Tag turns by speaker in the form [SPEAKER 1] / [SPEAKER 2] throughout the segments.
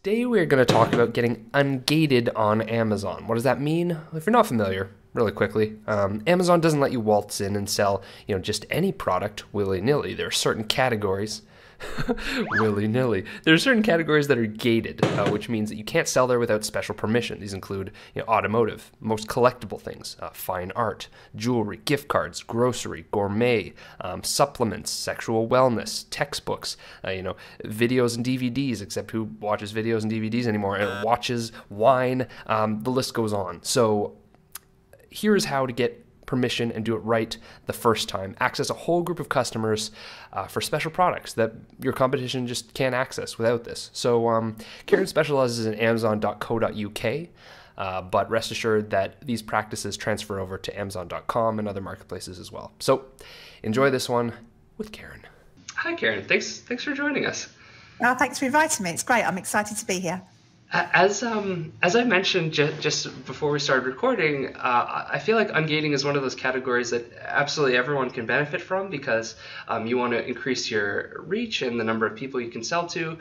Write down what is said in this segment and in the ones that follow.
[SPEAKER 1] Today we're going to talk about getting ungated on Amazon. What does that mean? If you're not familiar, really quickly, Amazon doesn't let you waltz in and sell, just any product willy-nilly. There are certain categories, willy-nilly. There are certain categories that are gated, which means that you can't sell there without special permission. These include, automotive, most collectible things, fine art, jewelry, gift cards, grocery, gourmet, supplements, sexual wellness, textbooks, videos and DVDs, except who watches videos and DVDs anymore, and watches wine, the list goes on. So here's how to get permission and do it right the first time. Access a whole group of customers for special products that your competition just can't access without this. So Karen specializes in Amazon.co.uk, but rest assured that these practices transfer over to Amazon.com and other marketplaces as well. So enjoy this one with Karen.
[SPEAKER 2] Hi, Karen. Thanks for joining us.
[SPEAKER 3] Well, thanks for inviting me. It's great. I'm excited to be here.
[SPEAKER 2] As I mentioned just before we started recording, I feel like ungating is one of those categories that absolutely everyone can benefit from because you want to increase your reach and the number of people you can sell to,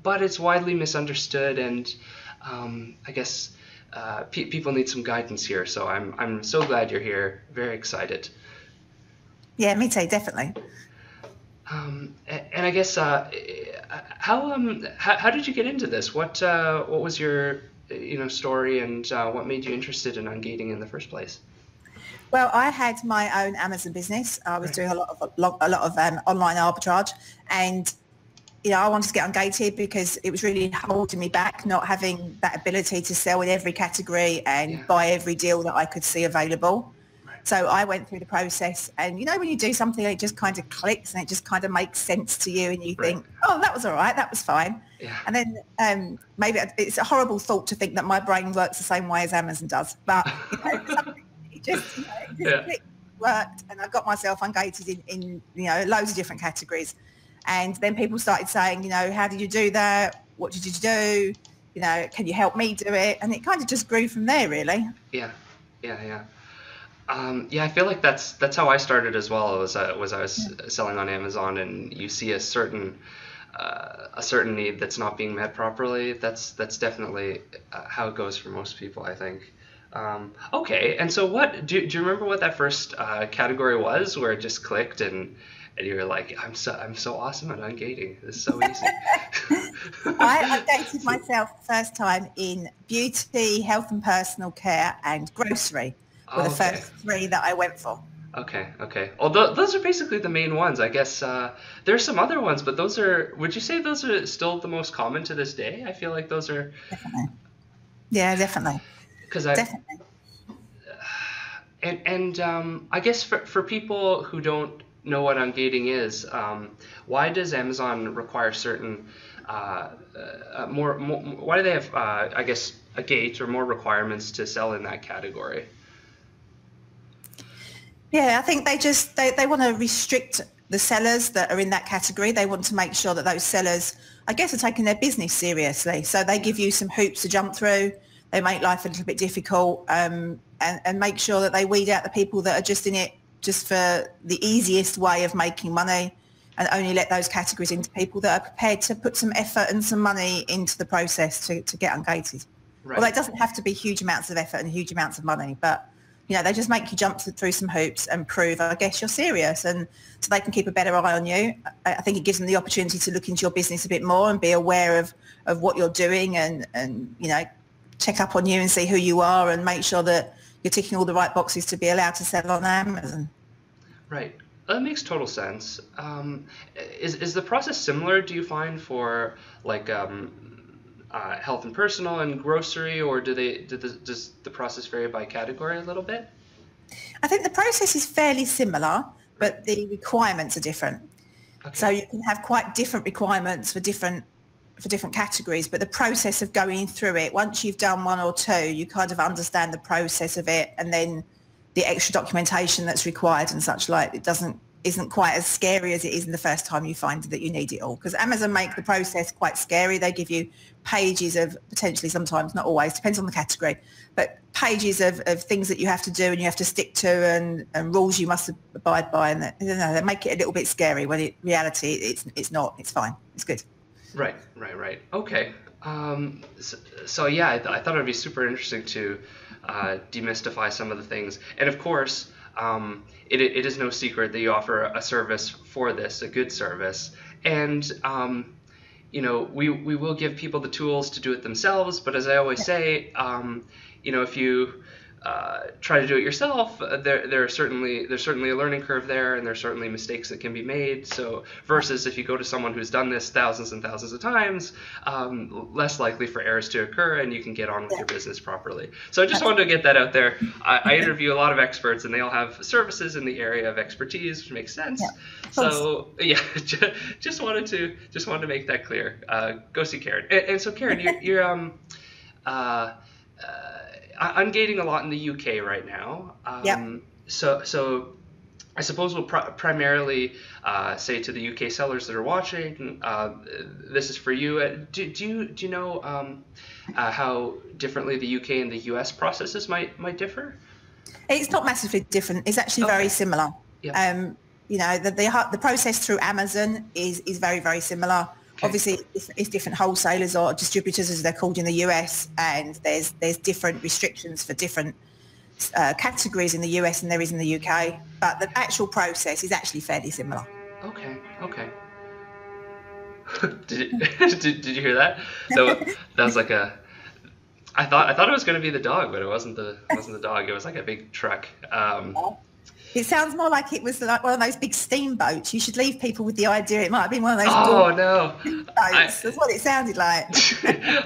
[SPEAKER 2] but it's widely misunderstood, and I guess people need some guidance here. So I'm so glad you're here. Very excited.
[SPEAKER 3] Yeah, me too, definitely.
[SPEAKER 2] And I guess how did you get into this? What was your story, and what made you interested in ungating in the first place?
[SPEAKER 3] Well, I had my own Amazon business. I was doing a lot of online arbitrage, and I wanted to get ungated because it was really holding me back, not having that ability to sell in every category and buy every deal that I could see available. So I went through the process, and when you do something, it just kind of clicks and it just kind of makes sense to you, and you think, oh, that was all right, that was fine. Yeah. And then maybe it's a horrible thought to think that my brain works the same way as Amazon does, but it just clicked, worked, and I got myself ungated in loads of different categories. And then people started saying, how did you do that? What did you do? Can you help me do it? And it kind of just grew from there, really.
[SPEAKER 2] Yeah. I feel like that's how I started as well. Was I was selling on Amazon, and you see a certain need that's not being met properly. That's definitely how it goes for most people, I think. Okay, and so what do you remember what that first category was where it just clicked and you were like, I'm so awesome at ungating. This is so easy.
[SPEAKER 3] I ungated myself the first time in beauty, health and personal care, and grocery. Were the first three that I went for.
[SPEAKER 2] Okay. Well, those are basically the main ones. I guess there's some other ones, but would you say those are still the most common to this day? I feel like those are...
[SPEAKER 3] Definitely. Yeah, definitely.
[SPEAKER 2] Definitely. And I guess for people who don't know what ungating is, why does Amazon require certain... why do they have, I guess, a gate or more requirements to sell in that category?
[SPEAKER 3] Yeah, I think they want to restrict the sellers that are in that category. They want to make sure that those sellers, I guess, are taking their business seriously. So they give you some hoops to jump through. They make life a little bit difficult, and make sure that they weed out the people that are just in it just for the easiest way of making money, and only let those categories into people that are prepared to put some effort and some money into the process to get ungated. Right. Although it doesn't have to be huge amounts of effort and huge amounts of money, but they just make you jump through some hoops and prove, I guess, you're serious, and so they can keep a better eye on you. I think it gives them the opportunity to look into your business a bit more and be aware of what you're doing, and check up on you and see who you are and make sure that you're ticking all the right boxes to be allowed to sell on Amazon.
[SPEAKER 2] Right. That makes total sense. Is the process similar, do you find, for like health and personal and grocery, or does the process vary by category a little bit?
[SPEAKER 3] I think the process is fairly similar, but the requirements are different. Okay. So you can have quite different requirements for different categories, but the process of going through it, once you've done one or two, you kind of understand the process of it, and then the extra documentation that's required and such like. It isn't quite as scary as it is in the first time you find that you need it all, because Amazon make the process quite scary. They give you pages of, potentially, sometimes, not always, depends on the category, but pages of things that you have to do and you have to stick to, and rules you must abide by, and they make it a little bit scary when in reality it's not. It's fine. It's good.
[SPEAKER 2] Right, right, right. Okay. So yeah, I thought it'd be super interesting to demystify some of the things. And of course, it is no secret that you offer a service for this, a good service. And we will give people the tools to do it themselves. But as I always say, if you try to do it yourself, there's certainly a learning curve there, and there's certainly mistakes that can be made. So versus if you go to someone who's done this thousands and thousands of times, less likely for errors to occur, and you can get on with your business properly. So I just wanted to get that out there. I interview a lot of experts, and they all have services in the area of expertise, which makes sense. So yeah, just wanted to make that clear. Go see Karen. And so Karen, you're ungating a lot in the UK right now. So I suppose we'll primarily say to the UK sellers that are watching, this is for you. Do you know how differently the UK and the US processes might differ?
[SPEAKER 3] It's not massively different. It's actually very similar. The process through Amazon is very, very similar. Okay. Obviously, it's different wholesalers or distributors, as they're called in the US, and there's different restrictions for different categories in the US than there is in the UK. But the actual process is actually fairly similar.
[SPEAKER 2] Okay. Did you hear that? That was like a. I thought it was going to be the dog, but it wasn't the dog. It was like a big truck.
[SPEAKER 3] It sounds more like it was like one of those big steamboats. You should leave people with the idea it might have been one of those.
[SPEAKER 2] Oh no!
[SPEAKER 3] Boats. That's what it sounded like.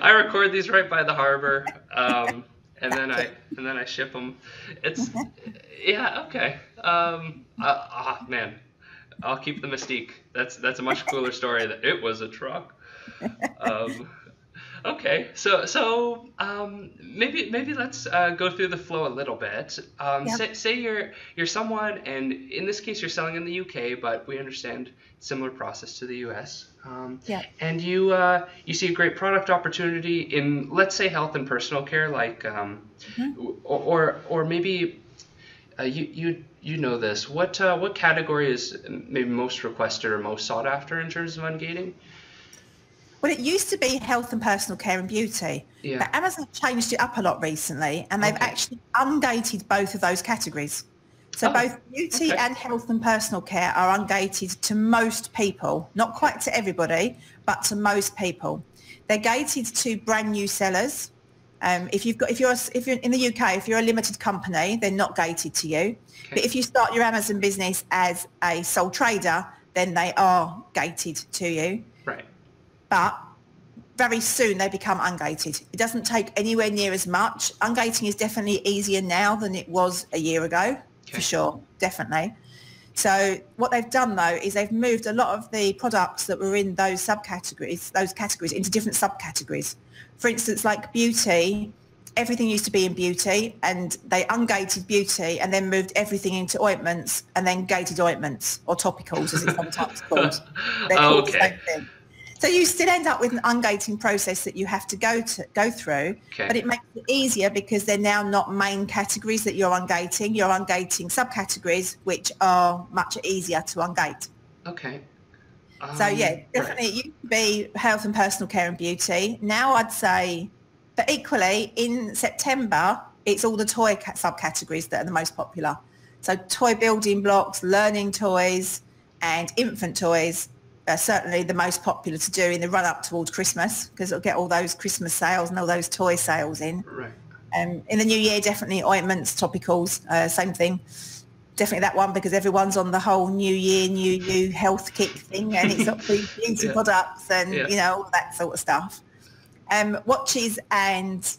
[SPEAKER 2] I record these right by the harbor, and then I ship them. It's okay. Man, I'll keep the mystique. That's a much cooler story. That it was a truck. Okay, so maybe let's go through the flow a little bit. Say you're someone, and in this case you're selling in the UK, but we understand similar process to the US. And you see a great product opportunity in, let's say, health and personal care, like or maybe you know this. What category is maybe most requested or most sought after in terms of ungating?
[SPEAKER 3] Well, it used to be health and personal care and beauty, but Amazon changed it up a lot recently, and they've actually ungated both of those categories. So both beauty and health and personal care are ungated to most people, not quite to everybody, but to most people. They're gated to brand new sellers. If you're in the UK, if you're a limited company, they're not gated to you. But if you start your Amazon business as a sole trader, then they are gated to you.
[SPEAKER 2] Right.
[SPEAKER 3] But very soon they become ungated. It doesn't take anywhere near as much. Ungating is definitely easier now than it was a year ago, for sure, definitely. So what they've done, though, is they've moved a lot of the products that were in those categories into different subcategories. For instance, like beauty, everything used to be in beauty, and they ungated beauty and then moved everything into ointments and then gated ointments, or topicals, as it's sometimes called. They're called the same thing. So you still end up with an ungating process that you have to go through, but it makes it easier because they're now not main categories that you're ungating. You're ungating subcategories, which are much easier to ungate.
[SPEAKER 2] Okay.
[SPEAKER 3] So yeah, definitely it used to be health and personal care and beauty. Now I'd say, but equally in September, it's all the toy subcategories that are the most popular. So toy building blocks, learning toys, and infant toys are certainly the most popular to do in the run-up towards Christmas, because it'll get all those Christmas sales and all those toy sales in.
[SPEAKER 2] Right.
[SPEAKER 3] In the new year, definitely ointments, topicals, same thing. Definitely that one, because everyone's on the whole new year, new you health kick thing, and it's got beauty products and, all that sort of stuff. Watches and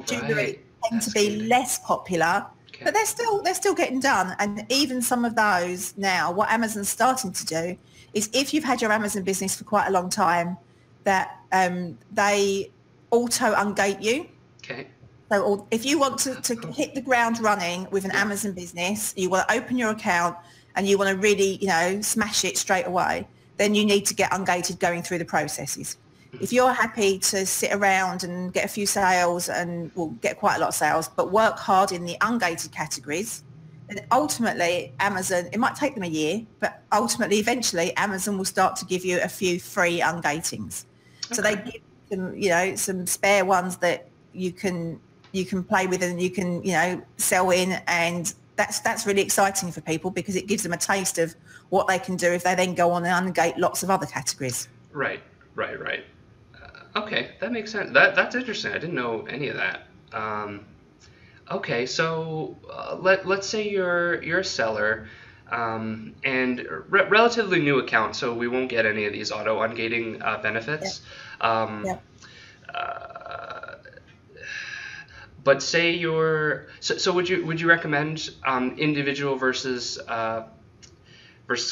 [SPEAKER 3] jewellery tend to be less popular, but they're still getting done. And even some of those now, what Amazon's starting to do is, if you've had your Amazon business for quite a long time, that they auto ungate you.
[SPEAKER 2] Okay.
[SPEAKER 3] So if you want to hit the ground running with an Amazon business, you want to open your account and you want to really, smash it straight away, then you need to get ungated going through the processes. If you're happy to sit around and get a few sales and get quite a lot of sales, but work hard in the ungated categories, And ultimately, Amazon, it might take them a year, but ultimately, eventually, Amazon will start to give you a few free ungatings. So they give them, some spare ones that you can play with and you can, sell in, and that's really exciting for people because it gives them a taste of what they can do if they then go on and ungate lots of other categories.
[SPEAKER 2] Right. Okay, that makes sense. That's interesting. I didn't know any of that. Okay, so let's say you're a seller and relatively new account, so we won't get any of these auto ungating benefits.
[SPEAKER 3] Yeah.
[SPEAKER 2] But say you're so would you recommend individual versus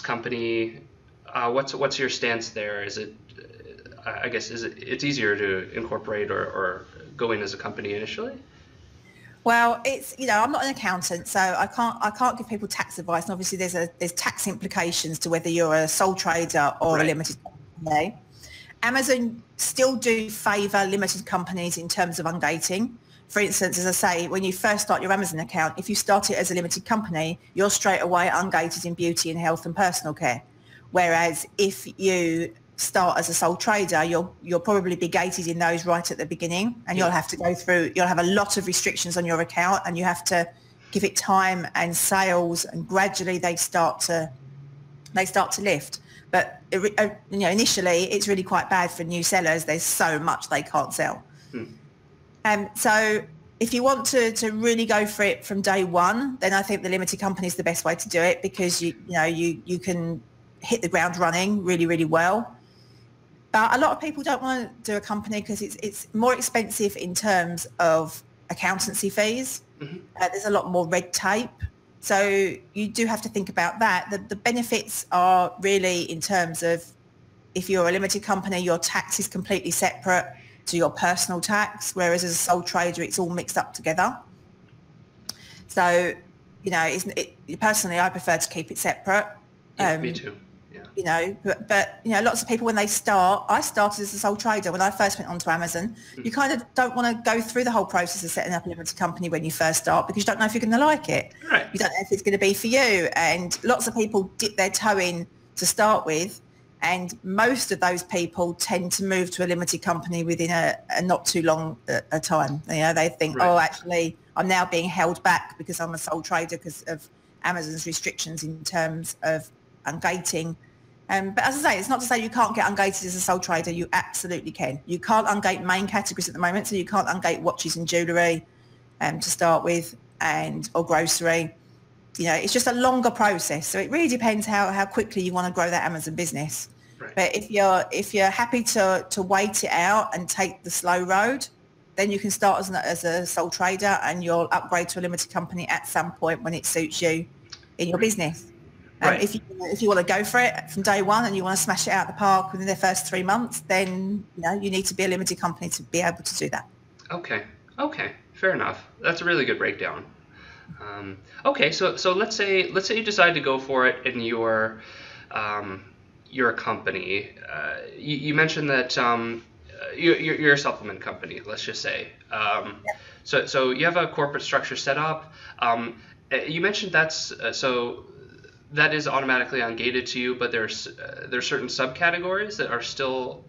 [SPEAKER 2] company? What's your stance there? Is it I guess it's easier to incorporate or go in as a company initially?
[SPEAKER 3] Well, it's I'm not an accountant, so I can't give people tax advice. And obviously, there's tax implications to whether you're a sole trader or a limited company. Amazon still do favour limited companies in terms of ungating. For instance, as I say, when you first start your Amazon account, if you start it as a limited company, you're straight away ungated in beauty and health and personal care. Whereas if you start as a sole trader, you'll probably be gated in those right at the beginning, and you'll have to go through, you'll have a lot of restrictions on your account, and you have to give it time and sales, and gradually they start to lift. But initially it's really quite bad for new sellers. There's so much they can't sell. So if you want to really go for it from day one, then I think the limited company is the best way to do it, because you can hit the ground running really, really well. But a lot of people don't want to do a company because it's more expensive in terms of accountancy fees. There's a lot more red tape. So you do have to think about that. The benefits are really in terms of, if you're a limited company, your tax is completely separate to your personal tax, whereas as a sole trader, it's all mixed up together. So, personally, I prefer to keep it separate.
[SPEAKER 2] Yeah, me too.
[SPEAKER 3] But lots of people, when they start, I started as a sole trader when I first went onto Amazon. You kind of don't want to go through the whole process of setting up a limited company when you first start, because you don't know if you're going to like it.
[SPEAKER 2] Right.
[SPEAKER 3] You don't know if it's going to be for you. And lots of people dip their toe in to start with, and most of those people tend to move to a limited company within a not too long a time. They think, oh, actually, I'm now being held back because I'm a sole trader because of Amazon's restrictions in terms of ungating. But as I say, it's not to say you can't get ungated as a sole trader. You absolutely can. You can't ungate main categories at the moment, so you can't ungate watches and jewellery to start with, or grocery. It's just a longer process. So it really depends how quickly you want to grow that Amazon business.
[SPEAKER 2] Right.
[SPEAKER 3] But if you're happy to wait it out and take the slow road, then you can start as a sole trader, and you'll upgrade to a limited company at some point when it suits you in your business. If you want to go for it from day one and you want to smash it out of the park within the first 3 months, then you need to be a limited company to be able to do that.
[SPEAKER 2] Okay, fair enough. That's a really good breakdown. Okay, so let's say you decide to go for it and you're a company. You mentioned that you're a supplement company. Let's just say. So you have a corporate structure set up. You mentioned that's so. That is automatically ungated to you, but there's certain subcategories that are still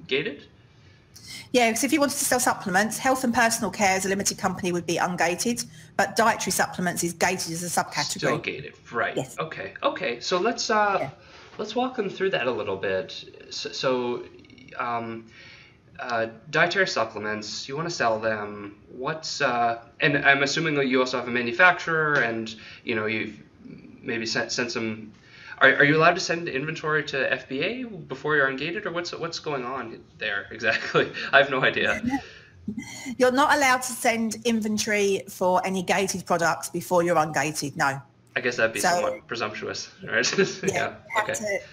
[SPEAKER 2] gated?
[SPEAKER 3] Yeah, because if you wanted to sell supplements, health and personal care as a limited company would be ungated, but dietary supplements is gated as a subcategory.
[SPEAKER 2] Still gated, right.
[SPEAKER 3] Yes.
[SPEAKER 2] Okay. So let's walk them through that a little bit. So dietary supplements, you want to sell them. And I'm assuming that you also have a manufacturer, and you've maybe send some. Are you allowed to send inventory to FBA before you're ungated, or what's going on there exactly? I have no idea.
[SPEAKER 3] You're not allowed to send inventory for any gated products before you're ungated. No.
[SPEAKER 2] I guess that'd be somewhat presumptuous, right?
[SPEAKER 3] Yeah.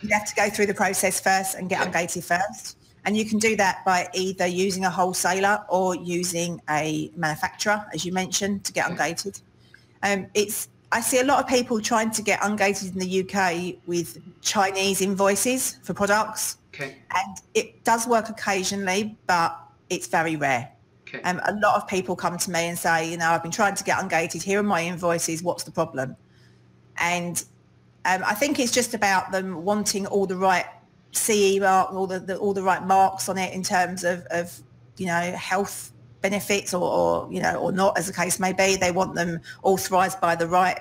[SPEAKER 3] You have to go through the process first and get ungated first, and you can do that by either using a wholesaler or using a manufacturer, as you mentioned, to get ungated. I see a lot of people trying to get ungated in the UK with Chinese invoices for products.
[SPEAKER 2] Okay.
[SPEAKER 3] And it does work occasionally, but it's very rare.
[SPEAKER 2] Okay.
[SPEAKER 3] A lot of people come to me and say, I've been trying to get ungated. Here are my invoices. What's the problem? And I think it's just about them wanting all the right CE mark, all the right marks on it in terms of health benefits or not, as the case may be. They want them authorised by the right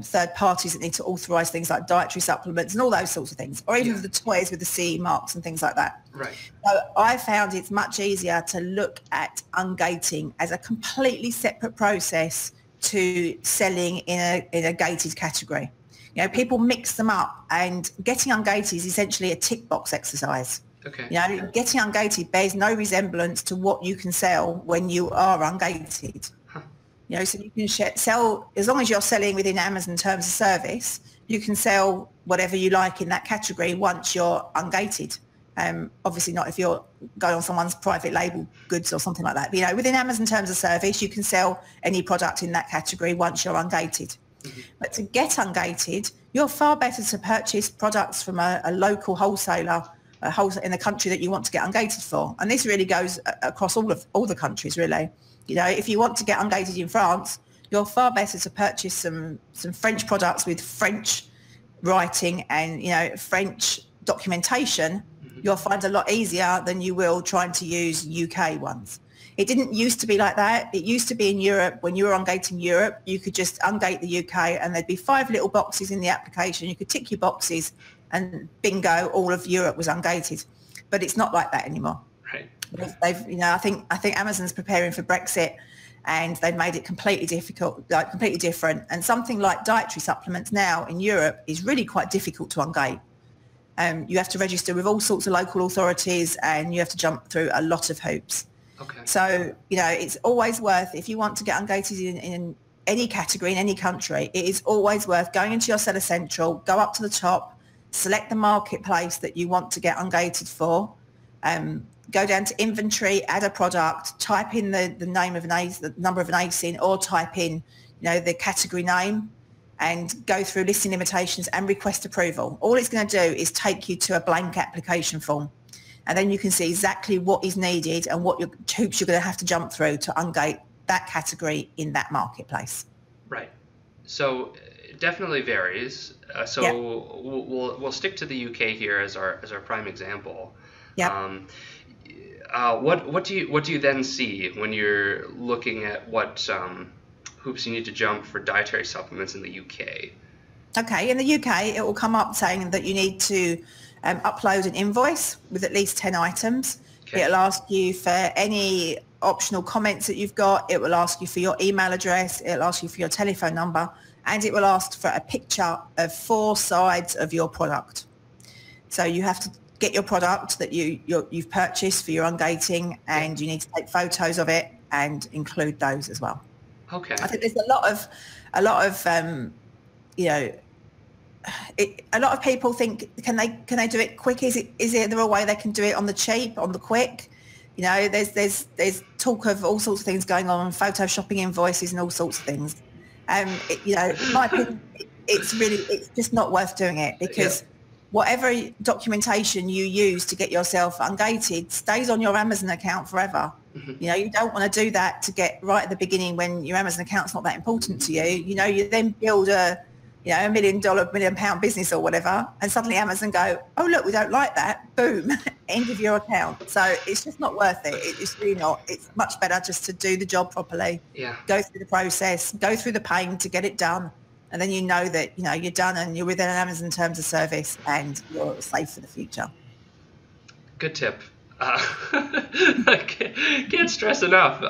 [SPEAKER 3] third parties that need to authorise things like dietary supplements and all those sorts of things, or even the toys with the CE marks and things like that.
[SPEAKER 2] Right.
[SPEAKER 3] So I found it's much easier to look at ungating as a completely separate process to selling in a gated category. People mix them up, and getting ungated is essentially a tick box exercise.
[SPEAKER 2] Okay.
[SPEAKER 3] Getting ungated bears no resemblance to what you can sell when you are ungated.
[SPEAKER 2] Huh.
[SPEAKER 3] So you can sell, as long as you're selling within Amazon terms of service, you can sell whatever you like in that category once you're ungated. Obviously not if you're going on someone's private label goods or something like that. But, within Amazon terms of service, you can sell any product in that category once you're ungated. Mm-hmm. But to get ungated, you're far better to purchase products from a local wholesaler in the country that you want to get ungated for. And this really goes across all the countries, really. If you want to get ungated in France, you're far better to purchase some French products with French writing and, French documentation. Mm-hmm. You'll find a lot easier than you will trying to use UK ones. It didn't used to be like that. It used to be in Europe. When you were ungating Europe, you could just ungate the UK and there'd be 5 little boxes in the application. You could tick your boxes and bingo, all of Europe was ungated. But it's not like that anymore.
[SPEAKER 2] Right.
[SPEAKER 3] I think Amazon's preparing for Brexit, and they've made it completely difficult, completely different. And something like dietary supplements now in Europe is really quite difficult to ungate. You have to register with all sorts of local authorities, and you have to jump through a lot of hoops.
[SPEAKER 2] Okay.
[SPEAKER 3] So, it's always worth, if you want to get ungated in any category, in any country, it is always worth going into your Seller Central, go up to the top, select the marketplace that you want to get ungated for, go down to inventory, add a product, type in the name of an ACE, the number of an ACE or type in, the category name, and go through listing limitations and request approval. All it's going to do is take you to a blank application form. And then you can see exactly what is needed and what hoops you're going to have to jump through to ungate that category in that marketplace.
[SPEAKER 2] Right. So it definitely varies. We'll stick to the UK here as our prime example.
[SPEAKER 3] Yeah.
[SPEAKER 2] What do you then see when you're looking at what hoops you need to jump for dietary supplements in the UK?
[SPEAKER 3] Okay, in the UK, it will come up saying that you need to upload an invoice with at least 10 items. Okay. It'll ask you for any optional comments that you've got. It will ask you for your email address. It'll ask you for your telephone number, and it will ask for a picture of 4 sides of your product. So you have to get your product that you've purchased for your ungating, and you need to take photos of it and include those as well.
[SPEAKER 2] Okay.
[SPEAKER 3] I think there's a lot of a lot of people think, can they do it quick? Is there a way they can do it on the cheap, on the quick? There's talk of all sorts of things going on, photoshopping invoices and all sorts of things. In my opinion, it's just not worth doing it, because whatever documentation you use to get yourself ungated stays on your Amazon account forever. Mm-hmm. You don't want to do that to get right at the beginning when your Amazon account's not that important to you. You then build a $1 million, £1 million business or whatever, and suddenly Amazon go, oh look, we don't like that. Boom, end of your account. So it's just not worth it. It's really not. It's much better just to do the job properly.
[SPEAKER 2] Yeah.
[SPEAKER 3] Go through the process, go through the pain to get it done, and then that you're done and you're within an Amazon terms of service and you're safe for the future.
[SPEAKER 2] Good tip. I can't stress enough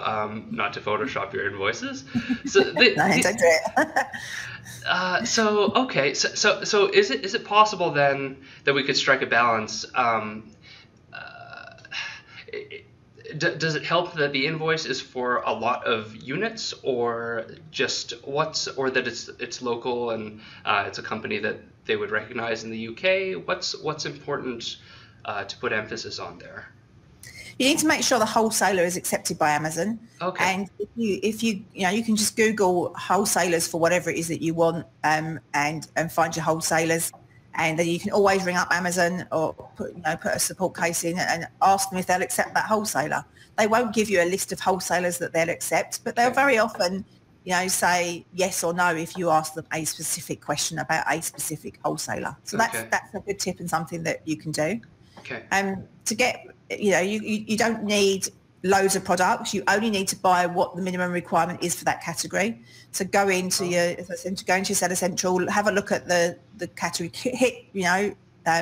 [SPEAKER 2] not to Photoshop your invoices. So
[SPEAKER 3] don't do it.
[SPEAKER 2] So is it possible then that we could strike a balance? Does it help that the invoice is for a lot of units, or that it's local and it's a company that they would recognize in the UK? What's important to put emphasis on there?
[SPEAKER 3] You need to make sure the wholesaler is accepted by Amazon.
[SPEAKER 2] Okay.
[SPEAKER 3] And if you can just Google wholesalers for whatever it is that you want, and find your wholesalers. And then you can always ring up Amazon or put a support case in and ask them if they'll accept that wholesaler. They won't give you a list of wholesalers that they'll accept, but they'll very often, say yes or no if you ask them a specific question about a specific wholesaler. So that's a good tip and something that you can do.
[SPEAKER 2] Okay.
[SPEAKER 3] To get, you don't need loads of products. You only need to buy what the minimum requirement is for that category. So go into your Seller Central, have a look at the category, hit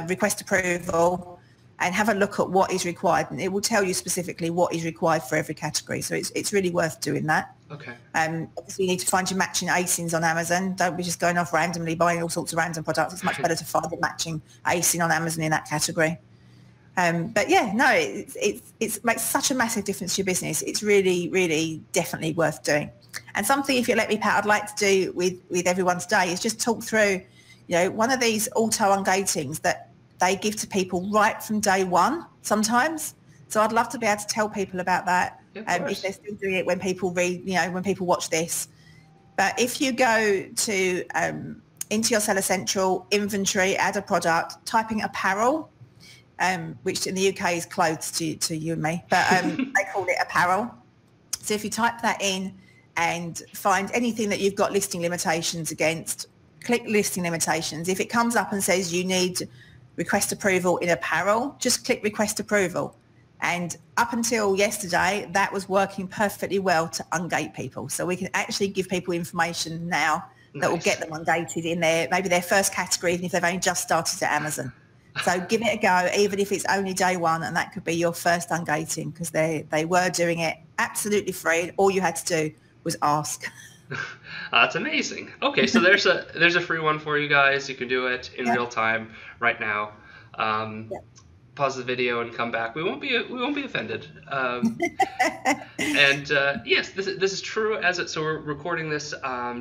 [SPEAKER 3] request approval, and have a look at what is required, and it will tell you specifically what is required for every category. So it's really worth doing that.
[SPEAKER 2] Okay.
[SPEAKER 3] Obviously, you need to find your matching ASINs on Amazon. Don't be just going off randomly buying all sorts of random products. It's much better to find a matching ASIN on Amazon in that category. But yeah, no, it makes such a massive difference to your business. It's really, really definitely worth doing. And something, if you let me, Pat, I'd like to do with everyone today is just talk through, one of these auto ungatings that they give to people right from day one sometimes. So I'd love to be able to tell people about that if they're still doing it when people read, when people watch this. But if you go to into your Seller Central, inventory, add a product, typing apparel, which in the UK is clothes to you and me, but they call it apparel. So if you type that in and find anything that you've got listing limitations against, click listing limitations. If it comes up and says you need request approval in apparel, just click request approval. And up until yesterday, that was working perfectly well to ungate people. So we can actually give people information now that will get them ungated in maybe their first category, even if they've only just started at Amazon. So give it a go, even if it's only day one, and that could be your first ungating, because they were doing it absolutely free. All you had to do was ask.
[SPEAKER 2] That's amazing. Okay, so there's a free one for you guys. You can do it in real time right now. Pause the video and come back. We won't be offended. And yes, this is true as it. So we're recording this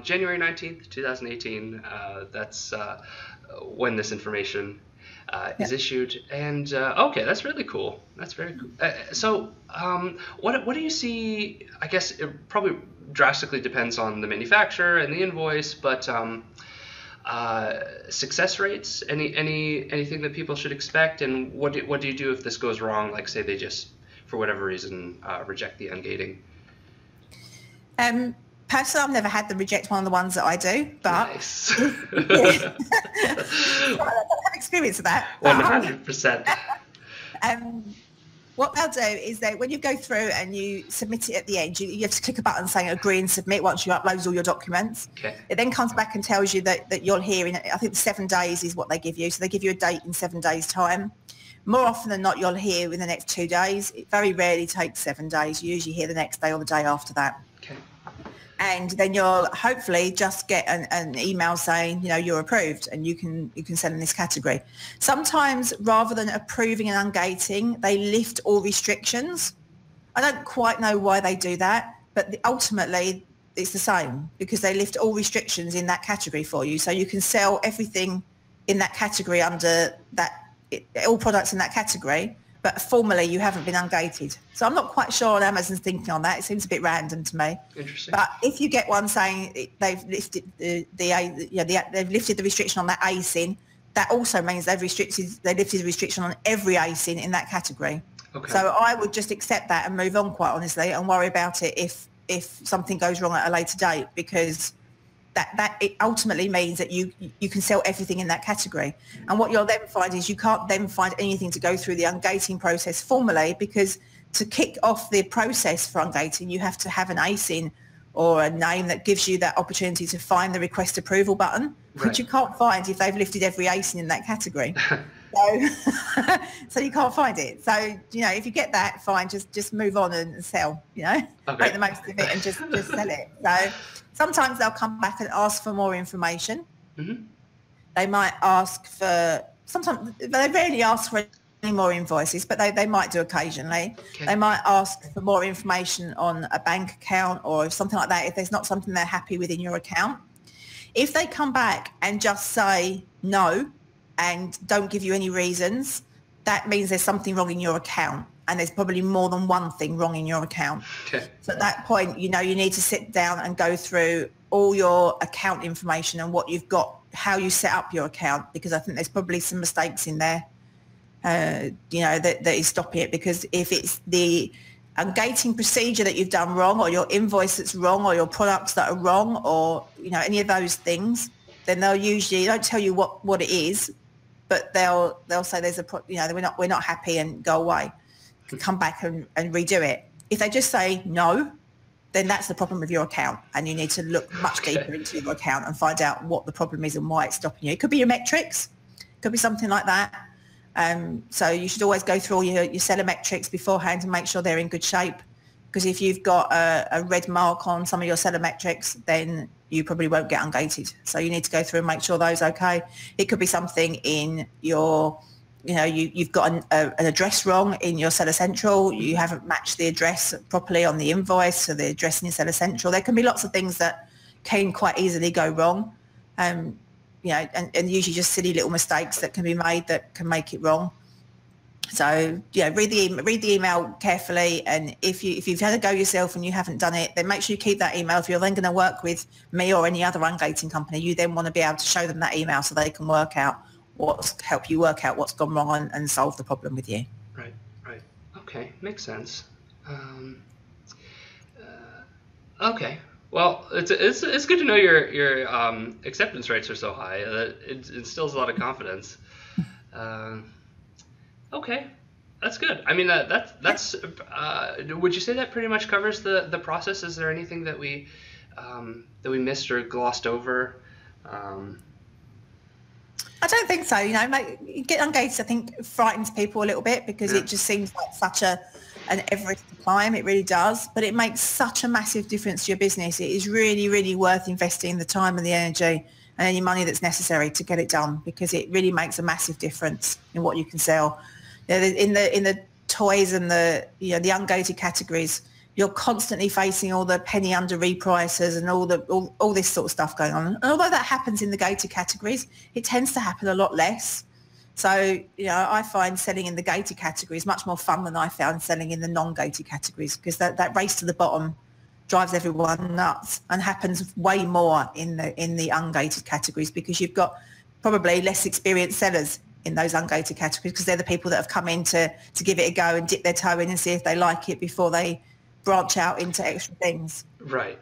[SPEAKER 2] January 19th, 2018. That's when this information is issued. And okay, that's really cool. That's very cool. So what do you see? I guess it probably drastically depends on the manufacturer and the invoice, but success rates, anything that people should expect, and what do you do if this goes wrong? Like, say they just, for whatever reason, reject the ungating.
[SPEAKER 3] Personally, I've never had them reject one of the ones that I do, but
[SPEAKER 2] nice.
[SPEAKER 3] I don't have experience of that.
[SPEAKER 2] 100%.
[SPEAKER 3] What they'll do is that when you go through and you submit it at the end, you have to click a button saying agree and submit once you upload all your documents.
[SPEAKER 2] Okay.
[SPEAKER 3] It then comes back and tells you that you'll hear in, I think 7 days is what they give you. So they give you a date in 7 days' time. More often than not, you'll hear in the next 2 days. It very rarely takes 7 days. You usually hear the next day or the day after that.
[SPEAKER 2] Okay.
[SPEAKER 3] And then you'll hopefully just get an email saying, you're approved and you can sell in this category. Sometimes rather than approving and ungating, they lift all restrictions. I don't quite know why they do that, but ultimately it's the same, because they lift all restrictions in that category for you. So you can sell everything in that category under all products in that category, but formally you haven't been ungated. So I'm not quite sure on Amazon's thinking on that. It seems a bit random to me.
[SPEAKER 2] Interesting.
[SPEAKER 3] But if you get one saying they've lifted they've lifted the restriction on that ASIN, that also means they've lifted the restriction on every ASIN in that category.
[SPEAKER 2] Okay.
[SPEAKER 3] So I would just accept that and move on, quite honestly, and worry about it if something goes wrong at a later date, because that it ultimately means that you can sell everything in that category. And what you'll then find is you can't then find anything to go through the ungating process formally, because to kick off the process for ungating, you have to have an ASIN or a name that gives you that opportunity to find the request approval button, which you can't find if they've lifted every ASIN in that category. So you can't find it. So, if you get that, fine, just move on and sell, make the most of it and just sell it. So sometimes they'll come back and ask for more information. Mm-hmm. They might ask for, sometimes they rarely ask for any more invoices, but they might do occasionally. Okay. They might ask for more information on a bank account or something like that if there's not something they're happy with in your account. If they come back and just say no and don't give you any reasons, that means there's something wrong in your account, and there's probably more than one thing wrong in your account. Okay. So at that point, you need to sit down and go through all your account information and what you've got, how you set up your account, because I think there's probably some mistakes in there, that is stopping it. Because if it's the ungating procedure that you've done wrong, or your invoice that's wrong, or your products that are wrong, or any of those things, then they'll usually don't tell you what it is, but they'll say there's we're not happy and go away, come back and redo it. If they just say no, then that's the problem with your account, and you need to look much deeper into your account and find out what the problem is and why it's stopping you. It could be your metrics, could be something like that. So you should always go through all your seller metrics beforehand and make sure they're in good shape, because if you've got a red mark on some of your seller metrics, then you probably won't get ungated. So you need to go through and make sure those are okay. It could be something in your, you've got an address wrong in your Seller Central. You haven't matched the address properly on the invoice to the address in your Seller Central. There can be lots of things that can quite easily go wrong. And usually just silly little mistakes that can be made that can make it wrong. So read the email carefully, and if you've had a go yourself and you haven't done it, then make sure you keep that email. If you're then going to work with me or any other ungating company, you then want to be able to show them that email so they can help you work out what's gone wrong and solve the problem with you.
[SPEAKER 2] Right. Okay, makes sense. Okay. Well, it's good to know your acceptance rates are so high. It instills a lot of confidence. Okay, that's good. I mean, that's. Would you say that pretty much covers the process? Is there anything that we missed or glossed over?
[SPEAKER 3] I don't think so. Get ungated, I think, frightens people a little bit, because it just seems like such an Everest to climb. It really does, but it makes such a massive difference to your business. It is really, really worth investing the time and the energy and any money that's necessary to get it done, because it really makes a massive difference in what you can sell. In the toys and the ungated categories, you're constantly facing all the penny under reprices and all this sort of stuff going on. And although that happens in the gated categories, it tends to happen a lot less. So, I find selling in the gated categories much more fun than I found selling in the non-gated categories, because that race to the bottom drives everyone nuts and happens way more in the ungated categories, because you've got probably less experienced sellers in those ungated categories, because they're the people that have come in to give it a go and dip their toe in and see if they like it before they branch out into extra things. Right.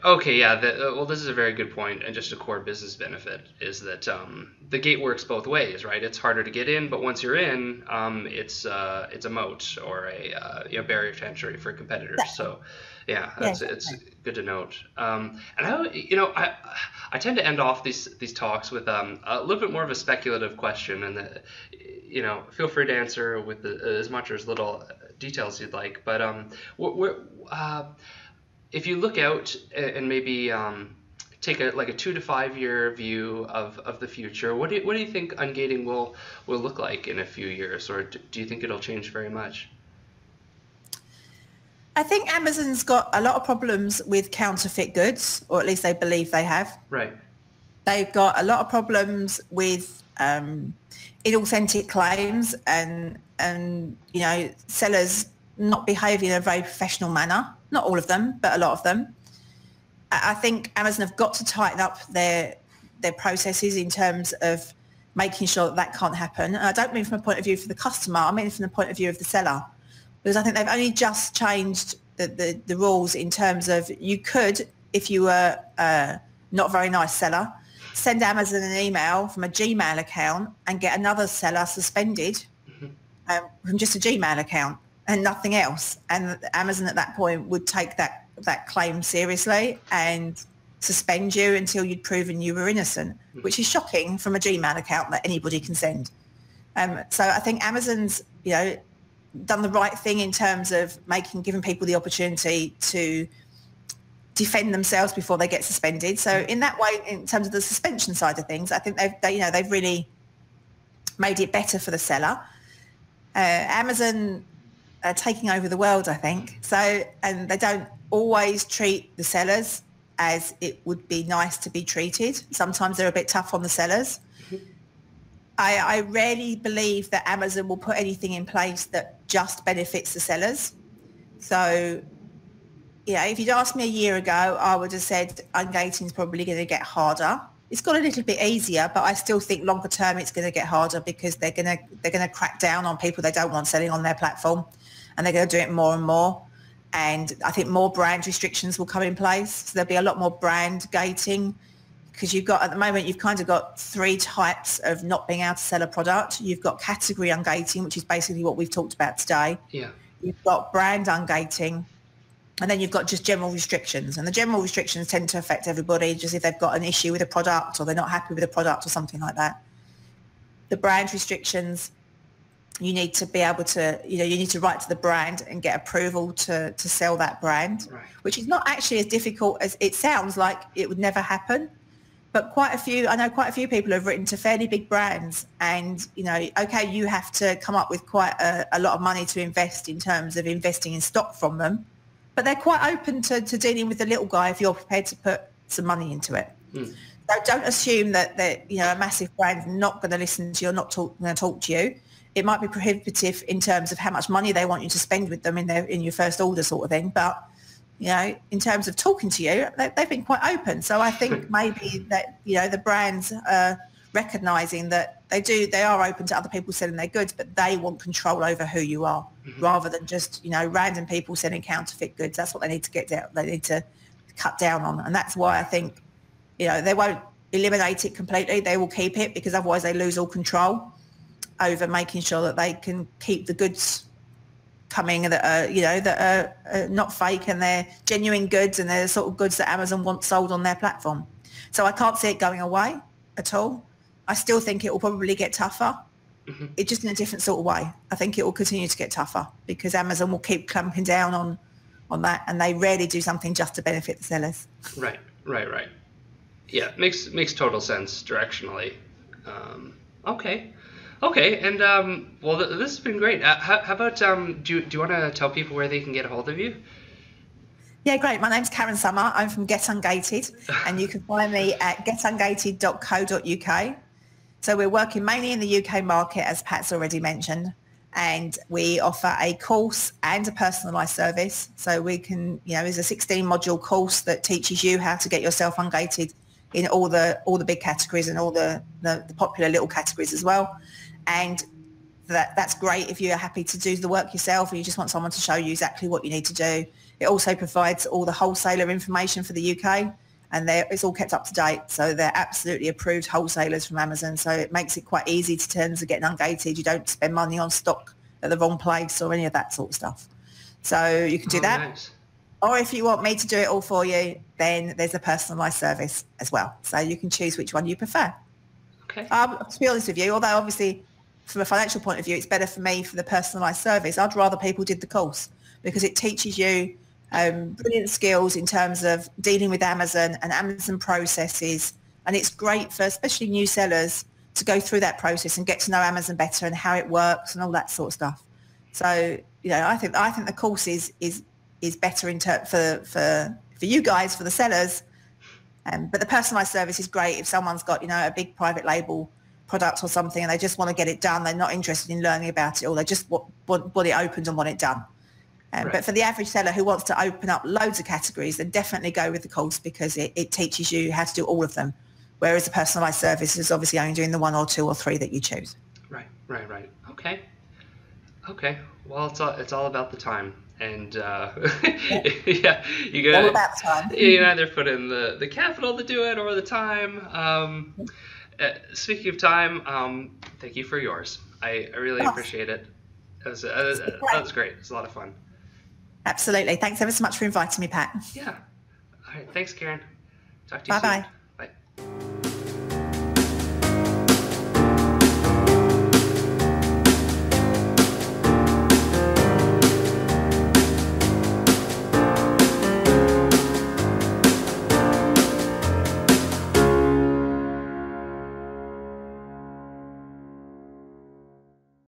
[SPEAKER 2] Okay, yeah. Well, this is a very good point, and just a core business benefit is that the gate works both ways, right? It's harder to get in, but once you're in, it's a moat or a barrier to entry for competitors. Exactly. So, yeah, it's good to note. And I tend to end off these talks with a little bit more of a speculative question, and feel free to answer with as much or as little details you'd like. But if you look out and maybe take a 2 to 5 year view of the future, what do you think ungating will look like in a few years, or do you think it'll change very much?
[SPEAKER 3] I think Amazon's got a lot of problems with counterfeit goods, or at least they believe they have.
[SPEAKER 2] Right.
[SPEAKER 3] They've got a lot of problems with inauthentic claims and sellers not behaving in a very professional manner. Not all of them, but a lot of them. I think Amazon have got to tighten up their processes in terms of making sure that can't happen. And I don't mean from a point of view for the customer, I mean from the point of view of the seller. Because I think they've only just changed the rules in terms of you could, if you were not a very nice seller, send Amazon an email from a Gmail account and get another seller suspended from just a Gmail account and nothing else. And Amazon at that point would take that claim seriously and suspend you until you'd proven you were innocent, which is shocking from a Gmail account that anybody can send. So I think Amazon's, done the right thing in terms of giving people the opportunity to defend themselves before they get suspended. So in that way, in terms of the suspension side of things, I think they've really made it better for the seller. Amazon are taking over the world, I think. So, and they don't always treat the sellers as it would be nice to be treated. Sometimes they're a bit tough on the sellers. I rarely believe that Amazon will put anything in place that just benefits the sellers. So, if you'd asked me a year ago, I would have said ungating is probably going to get harder it's got a little bit easier, but I still think longer term it's going to get harder because they're going to crack down on people they don't want selling on their platform, and they're going to do it more and more. And I think more brand restrictions will come in place. So there'll be a lot more brand gating, because you've got, at the moment, you've kind of got three types of not being able to sell a product. You've got category ungating, which is basically what we've talked about today.
[SPEAKER 2] Yeah.
[SPEAKER 3] You've got brand ungating, and then you've got just general restrictions. And the general restrictions tend to affect everybody, just if they've got an issue with a product or they're not happy with a product or something like that. The brand restrictions, you need to be able to, you need to write to the brand and get approval to sell that brand,
[SPEAKER 2] Right.
[SPEAKER 3] which is not actually as difficult as it sounds like it would never happen. But I know quite a few people have written to fairly big brands, and, okay, you have to come up with quite a lot of money to invest in terms of investing in stock from them, but they're quite open to dealing with the little guy if you're prepared to put some money into it. So don't assume that a massive brand's not going to listen to you or not going to talk to you. It might be prohibitive in terms of how much money they want you to spend with them in your first order sort of thing, but in terms of talking to you, they've been quite open. So I think maybe that, the brands are recognising that they are open to other people selling their goods, but they want control over who you are, rather than just, random people selling counterfeit goods. That's what they need to get down. They need to cut down on. And that's why I think, they won't eliminate it completely. They will keep it, because otherwise they lose all control over making sure that they can keep the goods coming that are not fake, and they're genuine goods, and they're the sort of goods that Amazon wants sold on their platform. So I can't see it going away at all. I still think it will probably get tougher. It's just in a different sort of way. I think it will continue to get tougher because Amazon will keep clamping down on that, and they rarely do something just to benefit the sellers.
[SPEAKER 2] Right. Yeah, makes total sense directionally. Okay, and well, this has been great. How about do you want to tell people where they can get a hold of you?
[SPEAKER 3] Yeah, great. My name's Karen Summer. I'm from Get Ungated, and you can find me at getungated.co.uk. So we're working mainly in the UK market, as Pat's already mentioned, and we offer a course and a personalised service. So we can, there's a 16-module course that teaches you how to get yourself ungated in all the big categories and all the popular little categories as well. And that's great if you're happy to do the work yourself and you just want someone to show you exactly what you need to do. It also provides all the wholesaler information for the UK, and it's all kept up to date. So they're absolutely approved wholesalers from Amazon. So it makes it quite easy to terms of getting ungated. You don't spend money on stock at the wrong place or any of that sort of stuff. So you can do that. Nice. Or if you want me to do it all for you, then there's a personalised service as well. So you can choose which one you prefer.
[SPEAKER 2] Okay.
[SPEAKER 3] To be honest with you, although obviously from a financial point of view, it's better for me for the personalised service, I'd rather people did the course, because it teaches you brilliant skills in terms of dealing with Amazon and Amazon processes. And it's great for especially new sellers to go through that process and get to know Amazon better and how it works and all that sort of stuff. So, I think the course is better for you guys, for the sellers. But the personalised service is great if someone's got, a big private label product or something and they just want to get it done. They're not interested in learning about it, or they just want it opened and want it done. Right. But for the average seller who wants to open up loads of categories, then definitely go with the course, because it teaches you how to do all of them. Whereas the personalised service is obviously only doing the 1 or 2 or 3 that you choose.
[SPEAKER 2] Right. Okay. Well, it's all about the time. And yeah, you got
[SPEAKER 3] all about time.
[SPEAKER 2] You can either put in the capital to do it or the time. Speaking of time, thank you for yours. I really appreciate it. That was great. It was a lot of fun.
[SPEAKER 3] Absolutely. Thanks ever so much for inviting me, Pat.
[SPEAKER 2] Yeah. All right. Thanks, Karen. Talk to you soon.
[SPEAKER 3] Bye-bye.